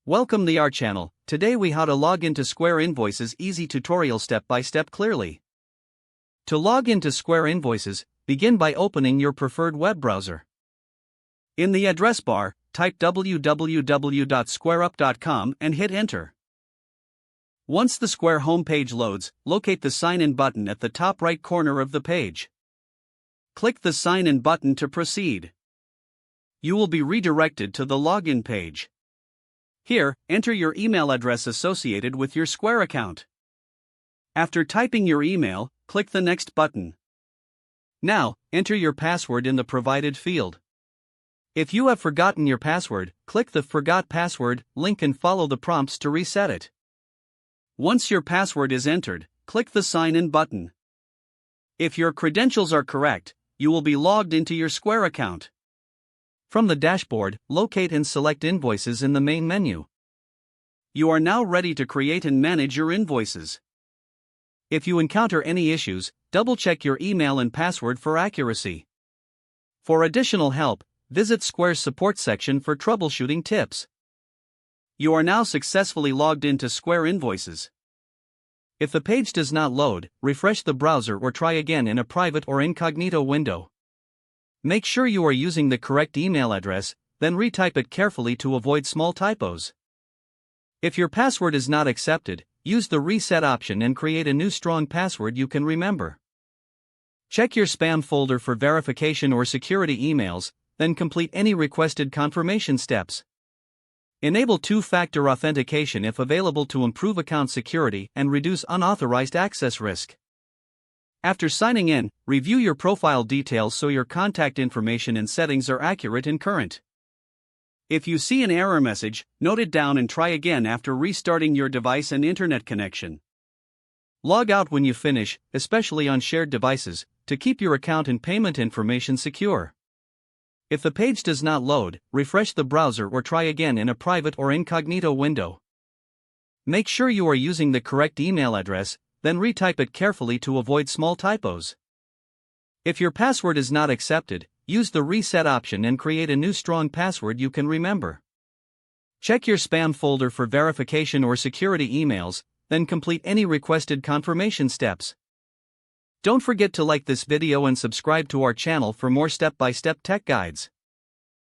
Welcome to our channel. Today we how to log into Square Invoices easy tutorial step by step clearly. To log into Square Invoices, begin by opening your preferred web browser. In the address bar, type www.squareup.com and hit enter. Once the Square homepage loads, locate the Sign In button at the top right corner of the page. Click the Sign In button to proceed. You will be redirected to the login page. Here, enter your email address associated with your Square account. After typing your email, click the Next button. Now, enter your password in the provided field. If you have forgotten your password, click the Forgot Password link and follow the prompts to reset it. Once your password is entered, click the Sign In button. If your credentials are correct, you will be logged into your Square account. From the dashboard, locate and select Invoices in the main menu. You are now ready to create and manage your invoices. If you encounter any issues, double-check your email and password for accuracy. For additional help, visit Square's support section for troubleshooting tips. You are now successfully logged into Square Invoices. If the page does not load, refresh the browser or try again in a private or incognito window. Make sure you are using the correct email address, then retype it carefully to avoid small typos. If your password is not accepted, use the reset option and create a new strong password you can remember. Check your spam folder for verification or security emails, then complete any requested confirmation steps. Enable two-factor authentication if available to improve account security and reduce unauthorized access risk. After signing in, review your profile details so your contact information and settings are accurate and current. If you see an error message, note it down and try again after restarting your device and internet connection. Log out when you finish, especially on shared devices, to keep your account and payment information secure. If the page does not load, refresh the browser or try again in a private or incognito window. Make sure you are using the correct email address, then retype it carefully to avoid small typos. If your password is not accepted, use the reset option and create a new strong password you can remember. Check your spam folder for verification or security emails, then complete any requested confirmation steps. Don't forget to like this video and subscribe to our channel for more step-by-step tech guides.